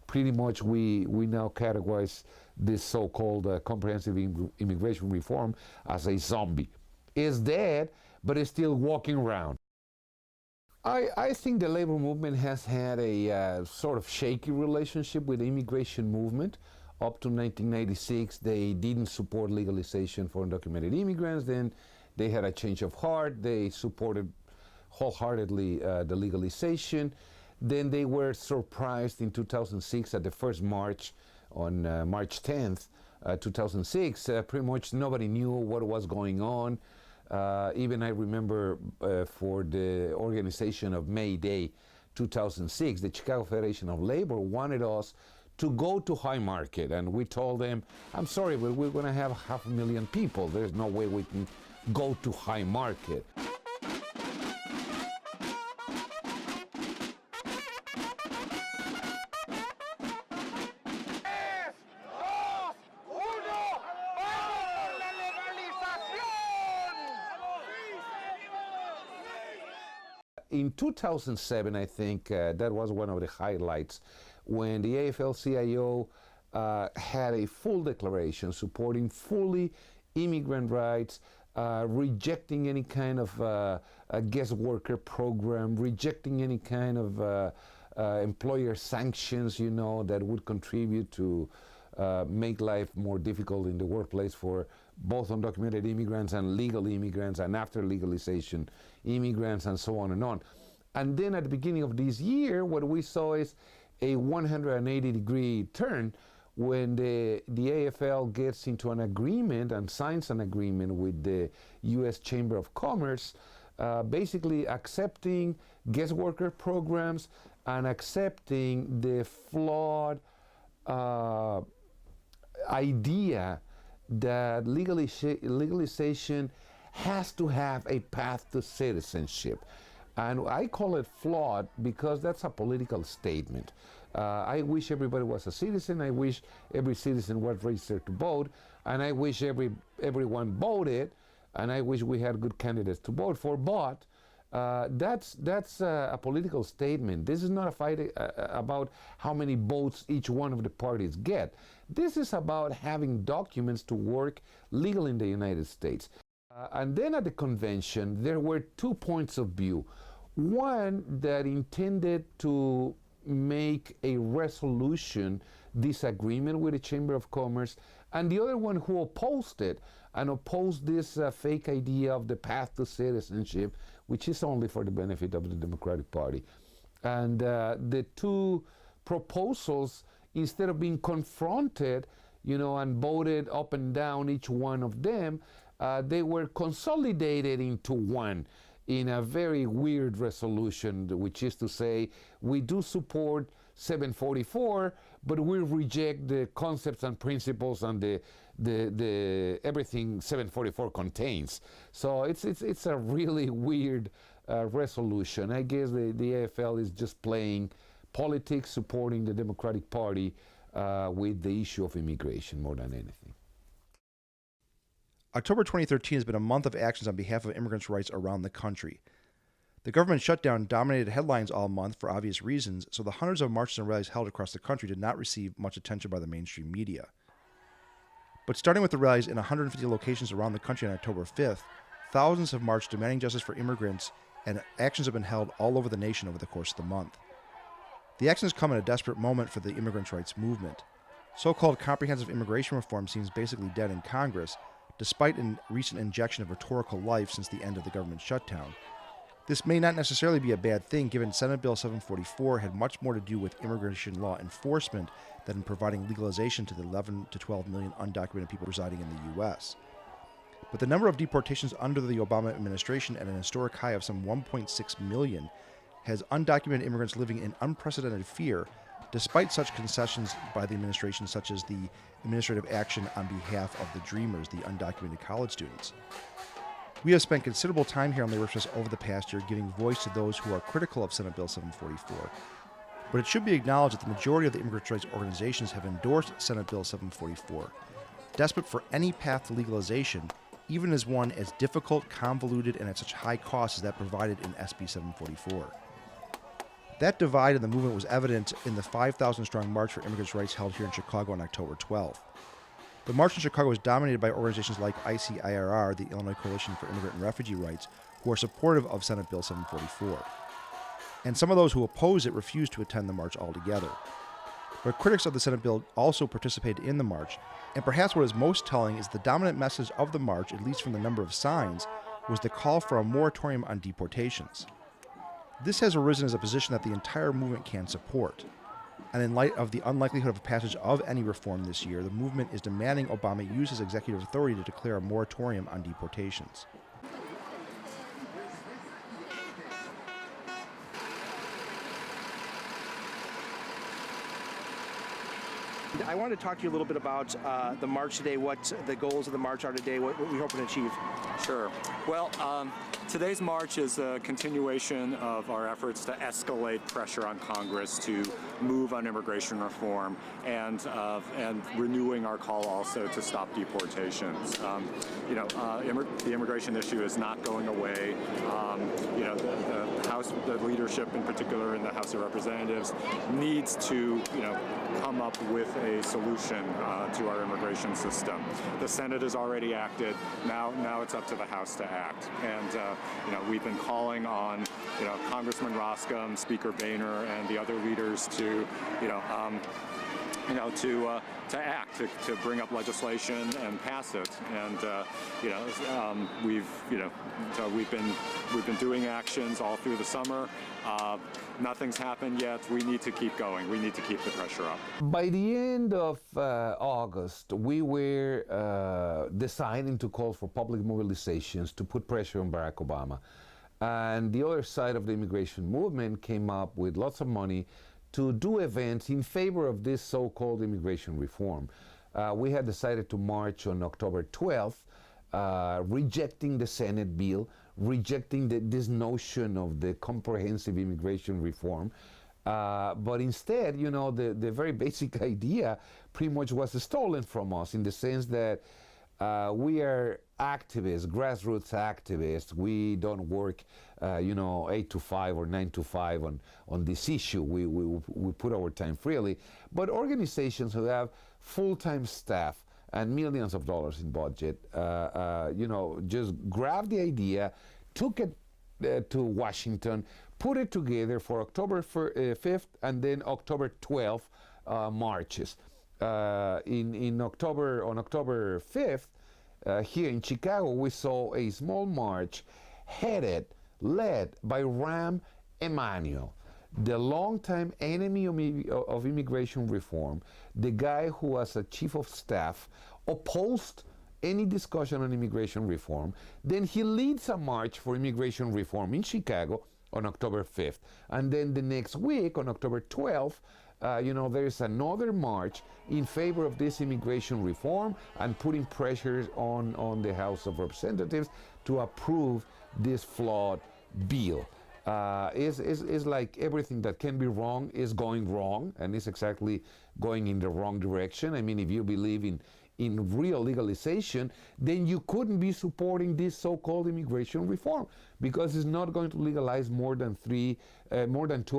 pretty much we now categorize this so-called comprehensive immigration reform as a zombie. It's dead, but it's still walking around. I think the labor movement has had a sort of shaky relationship with the immigration movement. Up to 1996, they didn't support legalization for undocumented immigrants. Then they had a change of heart. They supported wholeheartedly the legalization. Then they were surprised in 2006 at the first march on March 10th, 2006. Pretty much nobody knew what was going on. Even I remember for the organization of May Day 2006, the Chicago Federation of Labor wanted us to go to High Market, and we told them, I'm sorry, but we're going to have 500,000 people. There's no way we can go to High Market. In 2007, I think that was one of the highlights when the AFL-CIO had a full declaration supporting fully immigrant rights, rejecting any kind of guest worker program, rejecting any kind of employer sanctions, you know, that would contribute to make life more difficult in the workplace for both undocumented immigrants and legal immigrants, and after legalization, immigrants, and so on and on. And then at the beginning of this year, what we saw is a 180-degree turn when the AFL gets into an agreement and signs an agreement with the U.S. Chamber of Commerce, basically accepting guest worker programs and accepting the flawed idea that legalization has to have a path to citizenship. And I call it flawed because that's a political statement. I wish everybody was a citizen. I wish every citizen was registered to vote. And I wish everyone voted. And I wish we had good candidates to vote for. But that's a political statement. This is not a fight about how many votes each one of the parties get. This is about having documents to work legal in the United States. And then at the convention, there were 2 points of view. One that intended to make a resolution disagreement with the Chamber of Commerce, and the other one who opposed it and opposed this fake idea of the path to citizenship, which is only for the benefit of the Democratic Party. And the two proposals, instead of being confronted, you know, and voted up and down each one of them, they were consolidated into one in a very weird resolution, which is to say, we do support 744, but we reject the concepts and principles and the everything 744 contains. So it's a really weird resolution. I guess the AFL is just playing politics, supporting the Democratic Party with the issue of immigration more than anything. October 2013 has been a month of actions on behalf of immigrants' rights around the country. The government shutdown dominated headlines all month for obvious reasons, so the hundreds of marches and rallies held across the country did not receive much attention by the mainstream media. But starting with the rallies in 150 locations around the country on October 5th, thousands have marched demanding justice for immigrants, and actions have been held all over the nation over the course of the month. The actions come at a desperate moment for the immigrants' rights movement. So-called comprehensive immigration reform seems basically dead in Congress, despite a recent injection of rhetorical life since the end of the government shutdown. This may not necessarily be a bad thing, given Senate Bill 744 had much more to do with immigration law enforcement than in providing legalization to the 11 to 12 million undocumented people residing in the U.S. But the number of deportations under the Obama administration at an historic high of some 1.6 million has undocumented immigrants living in unprecedented fear, despite such concessions by the administration, such as the administrative action on behalf of the Dreamers, the undocumented college students. We have spent considerable time here on Labor Express over the past year giving voice to those who are critical of Senate Bill 744. But it should be acknowledged that the majority of the immigrants' rights organizations have endorsed Senate Bill 744, desperate for any path to legalization, even as one as difficult, convoluted, and at such high cost as that provided in SB 744. That divide in the movement was evident in the 5,000-strong March for Immigrants' Rights held here in Chicago on October 12th. The march in Chicago was dominated by organizations like ICIRR, the Illinois Coalition for Immigrant and Refugee Rights, who are supportive of Senate Bill 744. And some of those who oppose it refused to attend the march altogether. But critics of the Senate bill also participated in the march, and perhaps what is most telling is the dominant message of the march, at least from the number of signs, was the call for a moratorium on deportations. This has arisen as a position that the entire movement can support. And in light of the unlikelihood of passage of any reform this year, the movement is demanding Obama use his executive authority to declare a moratorium on deportations. I want to talk to you a little bit about the march today, what the goals of the march are today, what we hope to achieve. Sure. Well, today's march is a continuation of our efforts to escalate pressure on Congress to move on immigration reform and renewing our call also to stop deportations. The immigration issue is not going away. The House, the leadership in particular in the House of Representatives needs to, come up with a solution to our immigration system. The Senate has already acted. Now it's up to the House to act. And we've been calling on Congressman Roscom, Speaker Boehner, and the other leaders to to act, to bring up legislation and pass it. And we've been doing actions all through the summer. Nothing's happened yet. We need to keep going. We need to keep the pressure up. By the end of August, we were deciding to call for public mobilizations to put pressure on Barack Obama. And the other side of the immigration movement came up with lots of money to do events in favor of this so-called immigration reform. We had decided to march on October 12th, rejecting the Senate bill, rejecting this notion of the comprehensive immigration reform. But instead, the very basic idea pretty much was stolen from us in the sense that we are activists, grassroots activists. We don't work, 8 to 5 or 9 to 5 on this issue. We put our time freely. But organizations who have full-time staff and millions of dollars in budget, just grabbed the idea, took it to Washington, put it together for October 5th and then October 12th marches. On October 5th, here in Chicago, we saw a small march led by Rahm Emanuel, the longtime enemy of immigration reform, the guy who was a chief of staff, opposed any discussion on immigration reform. Then he leads a march for immigration reform in Chicago on October 5th. And then the next week, on October 12th, there is another march in favor of this immigration reform and putting pressures on the House of Representatives to approve this flawed bill. It's like everything that can be wrong is going wrong, and it's exactly going in the wrong direction. I mean, if you believe in real legalization, then you couldn't be supporting this so-called immigration reform, because it's not going to legalize more than 2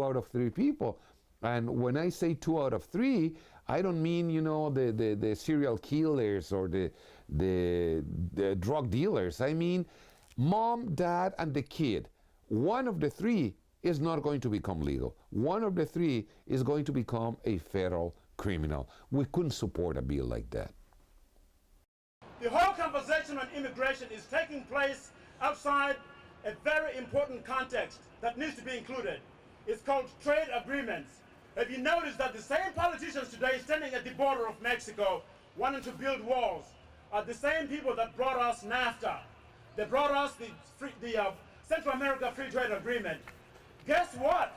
out of 3 people. And when I say 2 out of 3, I don't mean, the serial killers or the drug dealers. I mean mom, dad, and the kid. One of the 3 is not going to become legal. One of the 3 is going to become a federal criminal. We couldn't support a bill like that. The whole conversation on immigration is taking place outside a very important context that needs to be included. It's called trade agreements. Have you noticed that the same politicians today standing at the border of Mexico wanting to build walls are the same people that brought us NAFTA? They brought us the Central America Free Trade Agreement. Guess what?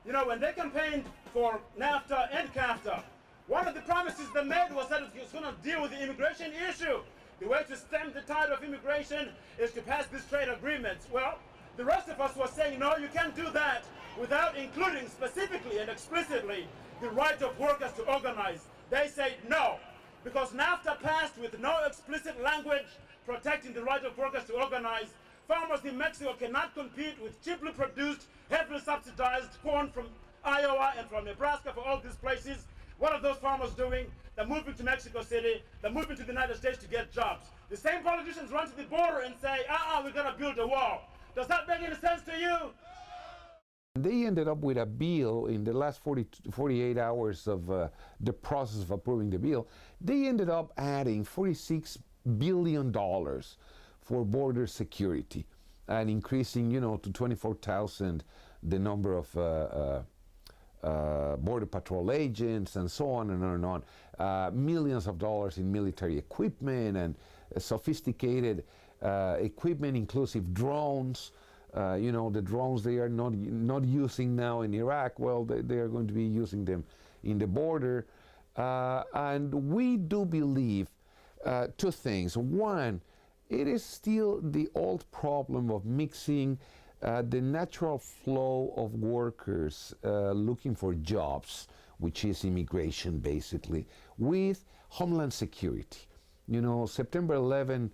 When they campaigned for NAFTA and CAFTA, one of the promises they made was that it was going to deal with the immigration issue. The way to stem the tide of immigration is to pass these trade agreements. Well, the rest of us were saying, no, you can't do that without including specifically and explicitly the right of workers to organize. They said no, because NAFTA passed with no explicit language protecting the right of workers to organize. farmers in Mexico cannot compete with cheaply produced, heavily subsidized corn from Iowa and from Nebraska, for all these places. What are those farmers doing? They're moving to Mexico City, they're moving to the United States to get jobs. The same politicians run to the border and say, we're gonna build a wall. Does that make any sense to you? They ended up with a bill in the last 48 hours of the process of approving the bill. They ended up adding $46 billion for border security and increasing, to 24,000 the number of border patrol agents and so on and on and on. Millions of dollars in military equipment and sophisticated equipment, inclusive drones. The drones they are not using now in Iraq, well, they are going to be using them in the border. And we do believe two things. One, it is still the old problem of mixing the natural flow of workers looking for jobs, which is immigration basically, with Homeland Security. September 11,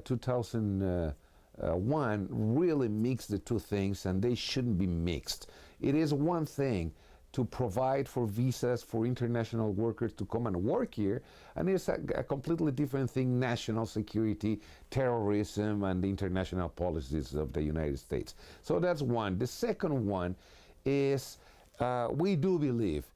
2001 really mixed the two things, and they shouldn't be mixed. It is one thing to provide for visas for international workers to come and work here, and it's a completely different thing, national security, terrorism, and the international policies of the United States. So that's one. The second one is we do believe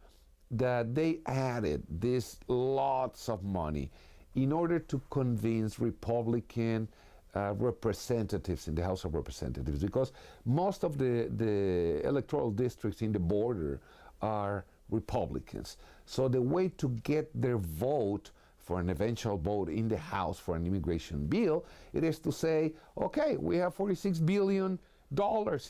that they added this lots of money in order to convince Republican representatives in the House of Representatives, because most of the electoral districts in the border are Republicans. So the way to get their vote for an eventual vote in the House for an immigration bill, it is to say, okay, we have $46 billion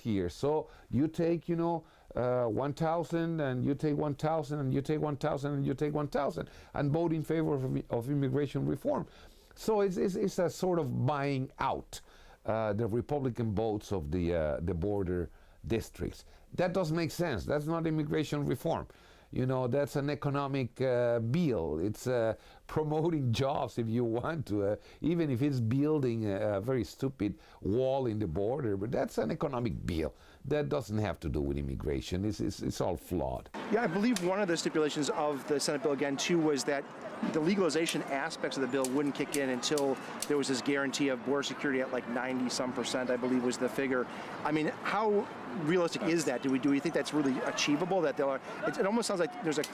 here. So you take, 1,000, and you take 1,000, and you take 1,000, and you take 1,000, and vote in favor of immigration reform. So it's a sort of buying out the Republican votes of the border districts. That doesn't make sense. That's not immigration reform. That's an economic bill. It's promoting jobs if you want to, even if it's building a very stupid wall in the border, but that's an economic bill. That doesn't have to do with immigration. It's all flawed. Yeah, I believe one of the stipulations of the Senate bill, again, too, was that the legalization aspects of the bill wouldn't kick in until there was this guarantee of border security at like 90-some%, I believe was the figure. I mean, how realistic is that? Do we think that's really achievable? That it almost sounds like there's a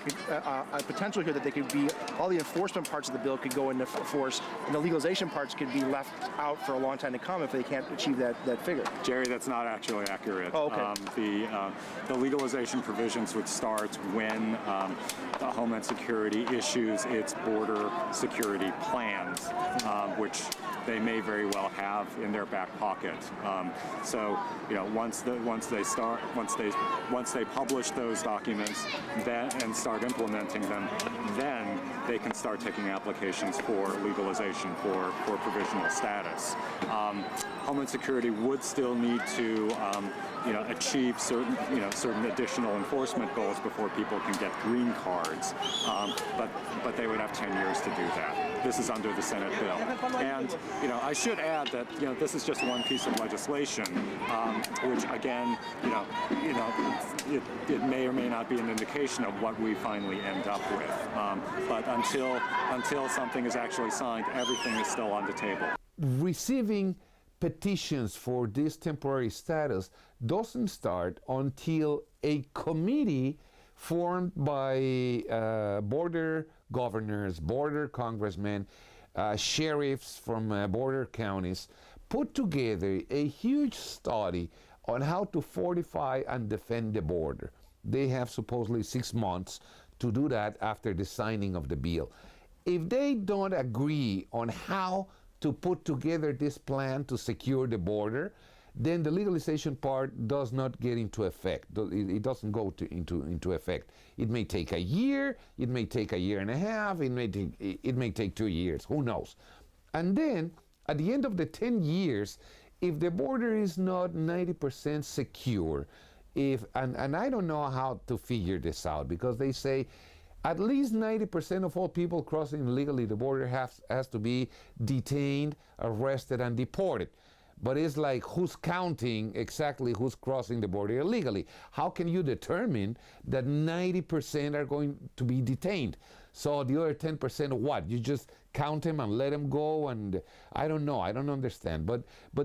potential here that they could be, all the enforcement parts of the bill could go into force, and the legalization parts could be left out for a long time to come if they can't achieve that figure. Jerry, that's not actually accurate. Oh, okay. The legalization provisions would start when the Homeland Security issues its border security plans, which they may very well have in their back pocket. So, once they publish those documents and start implementing them, then they can start taking applications for legalization for provisional status. Homeland Security would still need to achieve certain additional enforcement goals before people can get green cards, but they would have 10 years to do that. This is under the Senate bill. And I should add that this is just one piece of legislation, which again, it may or may not be an indication of what we finally end up with. But until something is actually signed, everything is still on the table. Receiving petitions for this temporary status doesn't start until a committee formed by border governors, border congressmen, sheriffs from border counties, put together a huge study on how to fortify and defend the border. They have supposedly 6 months to do that after the signing of the bill. If they don't agree on how to put together this plan to secure the border, then the legalization part does not get into effect. It doesn't go into effect. It may take a year, it may take a year and a half, it may take 2 years, who knows. And then, at the end of the 10 years, if the border is not 90% secure, and I don't know how to figure this out, because they say at least 90% of all people crossing illegally the border has to be detained, arrested, and deported. but it's like who's counting exactly who's crossing the border illegally? How can you determine that 90% are going to be detained? So the other 10% what? You just count them and let them go? And I don't know. I don't understand. But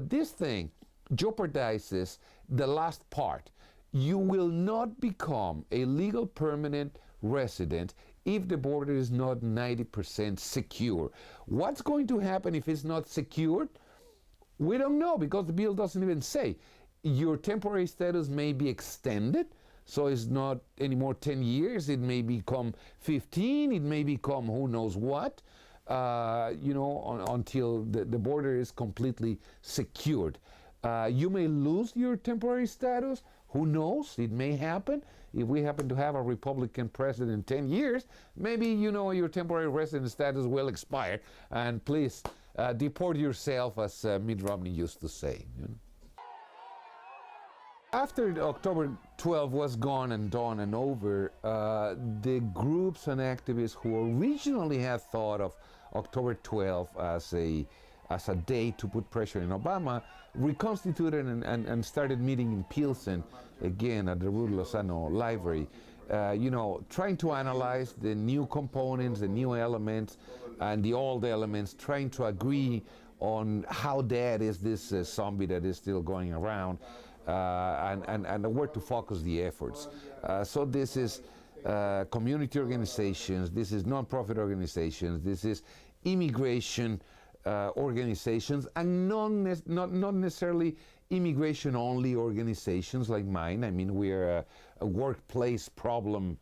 this thing jeopardizes the last part. You will not become a legal permanent resident if the border is not 90% secure. What's going to happen if it's not secured? We don't know, because the bill doesn't even say. Your temporary status may be extended, so it's not anymore 10 years. It may become 15. It may become who knows what, until the border is completely secured. You may lose your temporary status. Who knows? It may happen. If we happen to have a Republican president in 10 years, maybe, your temporary resident status will expire. And please deport yourself, as Mitt Romney used to say. After October 12 was gone and done and over, the groups and activists who originally had thought of October 12 as a day to put pressure on Obama reconstituted and started meeting in Pilsen, again at the Ruth Lozano Library, trying to analyze the new components, the new elements, and the old elements, trying to agree on how dead is this zombie that is still going around, and where to focus the efforts. So this is community organizations, this is nonprofit organizations, this is immigration organizations, and not necessarily immigration-only organizations like mine. I mean, we're a workplace problem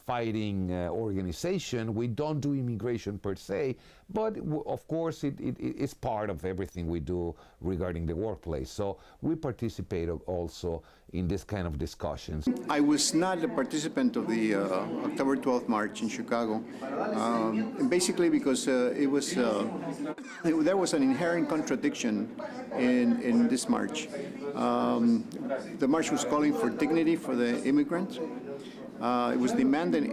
fighting organization. We don't do immigration per se, but of course it's part of everything we do regarding the workplace. So we participate also in this kind of discussions. I was not a participant of the October 12th march in Chicago, basically because there was an inherent contradiction in this march. The march was calling for dignity for the immigrant. It was demanding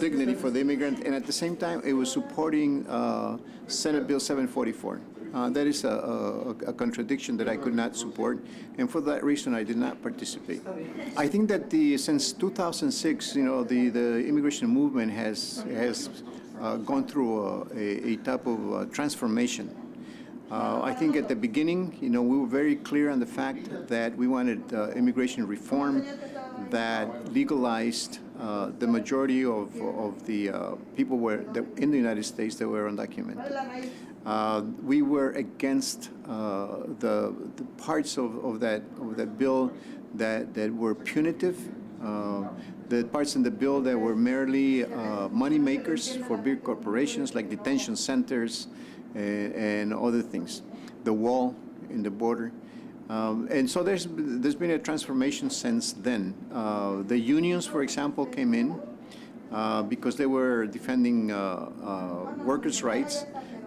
dignity for the immigrant, and at the same time, it was supporting Senate Bill 744. That is a contradiction that I could not support, and for that reason, I did not participate. I think that since 2006, the immigration movement has gone through a type of transformation. I think at the beginning, we were very clear on the fact that we wanted immigration reform that legalized the majority of the people in the United States that were undocumented. We were against the parts of that bill that were punitive, the parts in the bill that were merely money makers for big corporations like detention centers and other things, the wall in the border. And so there's been a transformation since then. The unions, for example, came in because they were defending workers' rights.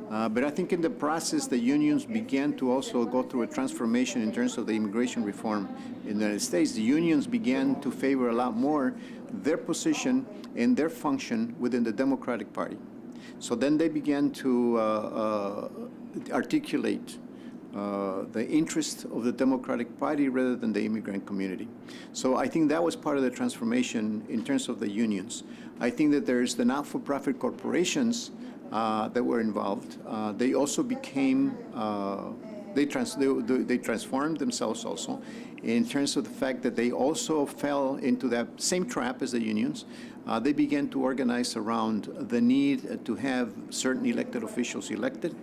But I think in the process, the unions began to also go through a transformation in terms of the immigration reform in the United States. The unions began to favor a lot more their position and their function within the Democratic Party. So then they began to articulate the interest of the Democratic Party rather than the immigrant community. So I think that was part of the transformation in terms of the unions. I think that there's the not-for-profit corporations that were involved. They also became, they transformed themselves also in terms of the fact that they also fell into that same trap as the unions. They began to organize around the need to have certain elected officials elected,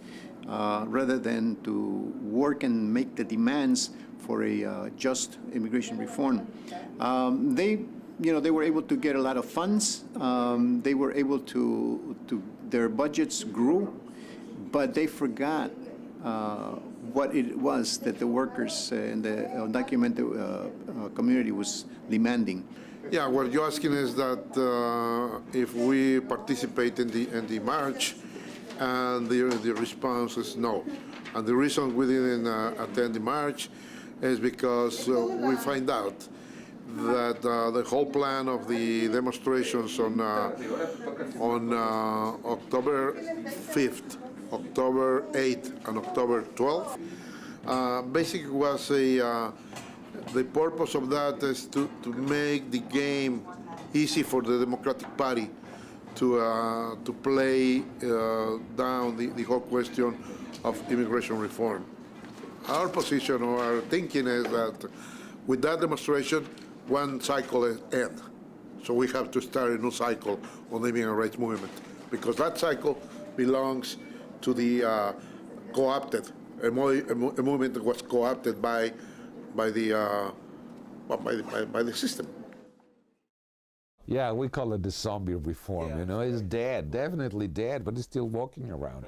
rather than to work and make the demands for a just immigration reform. They were able to get a lot of funds. They were able to their budgets grew, but they forgot what it was that the workers and the undocumented community was demanding. Yeah, what you're asking is that if we participate in the march, and the response is no. And the reason we didn't attend the march is because we find out that the whole plan of the demonstrations on October 5th, October 8th, and October 12th basically was the purpose of that is to make the game easy for the Democratic Party to play down the whole question of immigration reform. Our position or our thinking is that with that demonstration, one cycle ends. So we have to start a new cycle on the immigrant rights movement, because that cycle belongs to the co-opted, a movement that was co-opted by the system. Yeah, we call it the zombie reform. You know, it's dead, definitely dead, but it's still walking around.